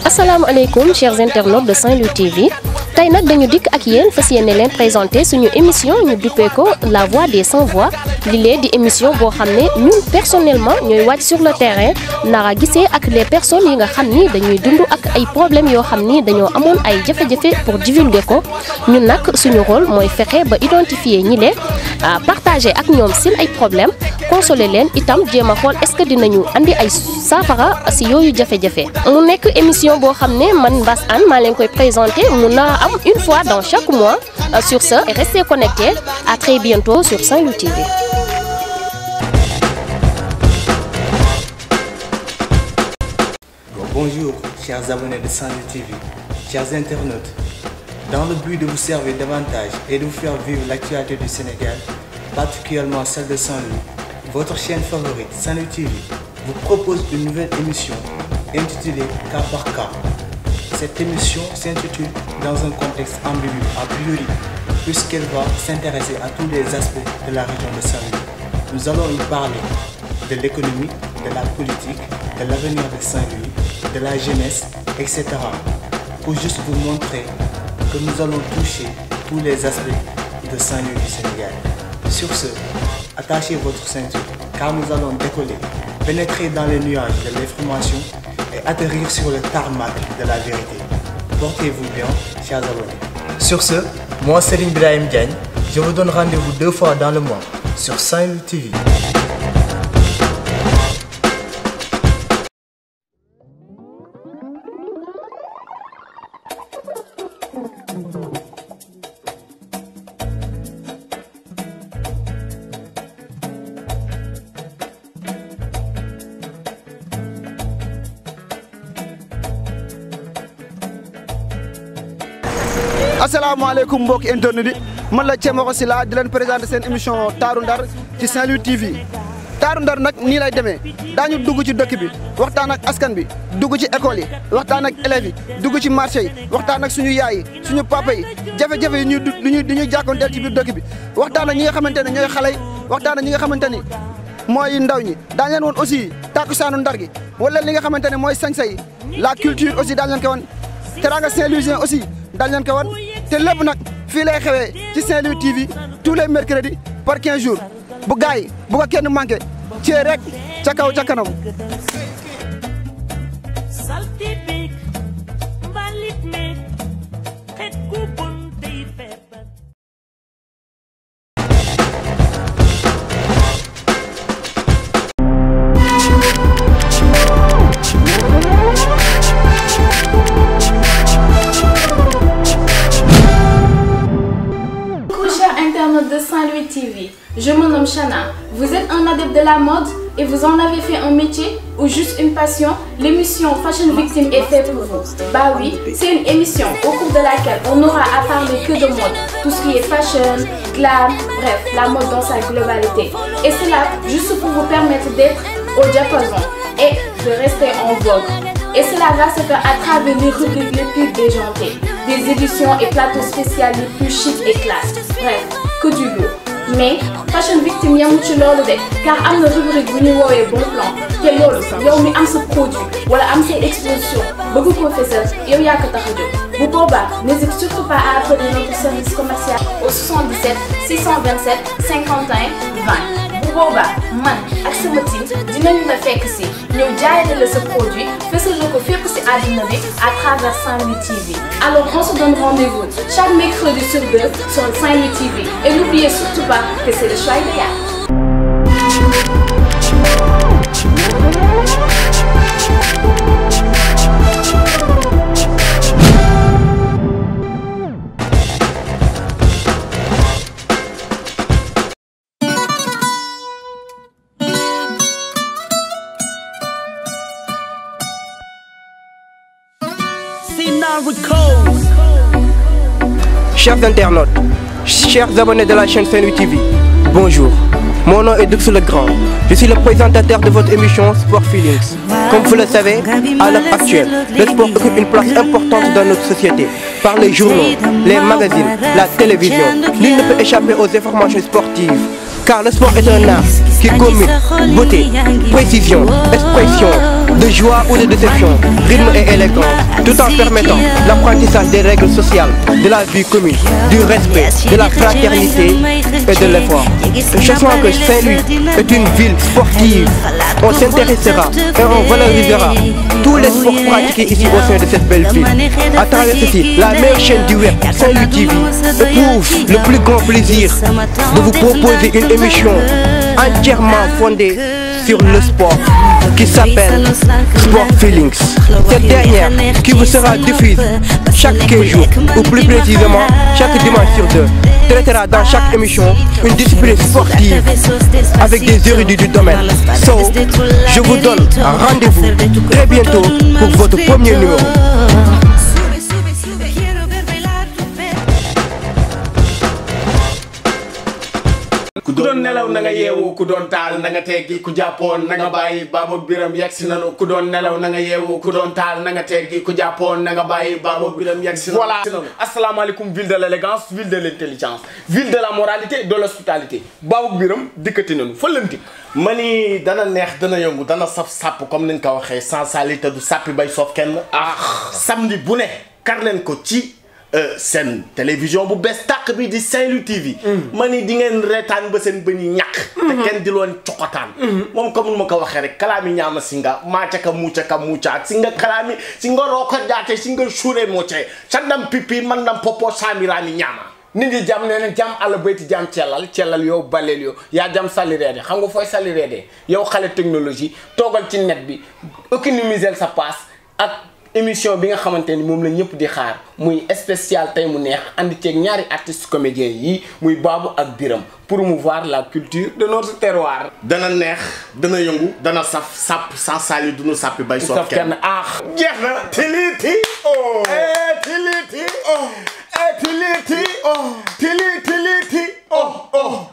Assalamu alaikum chers internautes de Saint-Louis TV. Tay nak dañu dik ak yeen fassiyene len présenter suñu émission ñu duppé ko La Voix des Sans Voix lilé di émission bo xamné ñun personnellement ñoy wacc sur le terrain nara gissé ak les personnes yi nga xamni dañuy dundu ak ay problèmes yo xamni dañoo amone ay jafé-jafé pour divulguer ko ñun nak suñu rôle moy fexé ba identifier ñi lé partager ak ñom seen ay problèmes consoler len itam jéma xol est-ce que dinañu andi ay safara ci yoyu jafé-jafé mu nek émission bo xamné man Bass Anne ma len koy présenter mu na am une fois dans chaque mois. Sur ce, restez connectés. À très bientôt sur Saint-Louis TV. Bonjour, chers abonnés de Saint-Louis TV, chers internautes. Dans le but de vous servir davantage et de vous faire vivre l'actualité du Sénégal, particulièrement celle de Saint-Louis, votre chaîne favorite, Saint-Louis TV, vous propose une nouvelle émission intitulée Cas par Cas. Cette émission s'intitule dans un contexte ambigu a priori, puisqu'elle va s'intéresser à tous les aspects de la région de Saint-Louis. Nous allons y parler de l'économie, de la politique, de l'avenir de Saint-Louis, de la jeunesse, etc. Pour juste vous montrer que nous allons toucher tous les aspects de Saint-Louis du Sénégal. Sur ce, attachez votre ceinture, car nous allons décoller, pénétrer dans les nuages de l'information et atterrir sur le tarmac de la vérité. Portez-vous bien, chers abonnés. Sur ce, moi Serigne Birahim Diagne, je vous donne rendez-vous 2 fois dans le mois sur Saint-Louis TV. Assalamu alaikum mbokk internet yi man la Thiemokho Sylla di leen présenter seen émission Taaru Ndar ci Saint-Louis TV Taaru Ndar nag nii lay demee daañu dugg ci dëkk bi waxtaan ak askan bi dugg ci école yi waxtaan ak élèves yi dugg ci marché yi waxtaan ak suñu yaay yi suñu papa yi jafe-jafe yi ñuy jàkkoonteel ci biir dëkk bi waxtaan ak ñi nga xamante ne ñooy xale yi waxtaan ak ñi nga xamante ni mooy ndaw ñi daañu leen woon aussi takkusaanu Ndar gi wala li nga xamante ne mooy sañse yi la culture aussi daañu leen ko woon teranga Saint-Louisien aussi daañu leen ko woon te lépp nag fii lay xewee ci Saint-Louis TV tous les mercredis par 15 jours bu gaay yi bu ko kenn manqué ci rek ca kaw ca kanam. De Saint-Louis TV. Je me nomme Chana. Vous êtes un adepte de la mode et vous en avez fait un métier ou juste une passion? L'émission Fashion Victim est faite pour vous. Bah oui, c'est une émission au cours de laquelle on aura à parler que de mode. Tout ce qui est fashion, glam, bref, la mode dans sa globalité. Et c'est là juste pour vous permettre d'être au diapason et de rester en vogue. Et cela va se faire à travers les rubriques les plus déjantées, des éditions et plateaux spéciaux les plus chic et classe. Bref, que du lourd. Mais Fashion Victim yamul ci loolu de car am na rubrique bu ñuy woowee bon plan te loolu yow mi am sa produit wala am say exposition bëgg ko fësal yow yaa ko tax a jóg bu boobaa n'hésite surtout pas à appeler notre service commercial au 77 627 51 20. bu boobaa man ak sama team dinañu la fekk si ñëw jaayale la sa produit fësal la ko fépp si àddina bi à travers Saint-Louis TV. Alors on se donne rendez-vous chaque mercredi sur 2 sur Saint-Louis TV et n'oubliez surtout pas que c'est le choix idéal. Chers internautes, chers abonnés de la chaîne Saint-Louis TV, bonjour. Mon nom est Dux le Grand. Je suis le présentateur de votre émission Sport Feelings. Comme vous le savez, à l'heure actuelle, le sport occupe une place importante dans notre société. Par les journaux, les magazines, la télévision, nul ne peut échapper aux informations sportives. Car le sport est un art qui combine beauté, précision, expression, de joie ou de déception, rythme et élégance, tout en permettant l'apprentissage des règles sociales, de la vie commune, du respect, de la fraternité et de l'effort. Sachant que Saint-Louis est une ville sportive, on s'intéressera et on valorisera tous les sports pratiqués ici au sein de cette belle ville. À travers ceci, la meilleure chaîne du web, Saint-Louis TV, éprouve le plus grand plaisir de vous proposer une émission entièrement fondée sur le sport qui s'appelle Sport Feelings. Cette dernière qui vous sera diffusée chaque 15 jours ou plus précisément chaque dimanche sur 2 traitera dans chaque émission une discipline sportive avec des érudits du domaine. So, je vous donne rendez-vous très bientôt pour votre premier numéro. ku doon nelaw na nga yeewu ku doon taal na nga teggi ku jàppoon na nga bàyyi Baba Biram yegsi nanu ku doon nelaw na nga yeewu ku doon taal na nga teggi ku jàppoon na nga bàyyi Baba Biram yegsi nanu. Voilà, asalaamaaleykum ville de l'élégance, ville de l'intelligence, ville de la moralité, de l'hospitalité. Baba Biram dikkati nanu fa lënti mani dana neex dana yëngu dana saf sàpp comme ni nga ko waxee sans salité du sàppi bay soof kenn. Samedi bu ne kar leen ko ci seen télévision bu bees tàq bi di Saint-Louis TV. mani di ngeen reetaan ba seen bëñ yi ñàkk. te kenn di loon cokotaan. moom comme ma ko waxee rek kalaami ñaama si nga maacaka muucaka muucaat si nga kalaami si nga rooko jaate si nga suuree mooce sandam pipi man dam popo saamiraami ñaama. nit ñi jam nee na jam àll bayti jam cellal yow baleel yow yaa jam sali reede xam nga fooy sali reede yow xale technologie toogal ci net bi économiser sa passe ak émission bi nga xamante ni moom la ñëpp di xaar muy spécial tey mu neex andi ceeg ñaari artistes comédiens yi muy Babou ak Biram promouvoir la culture de notre terroir. dana neex dana yëngu dana saf sàpp sans sali du nu sàppi bay soof kenn jeex na tiliti oh tiliti oh tiliti oh tiliti oh oh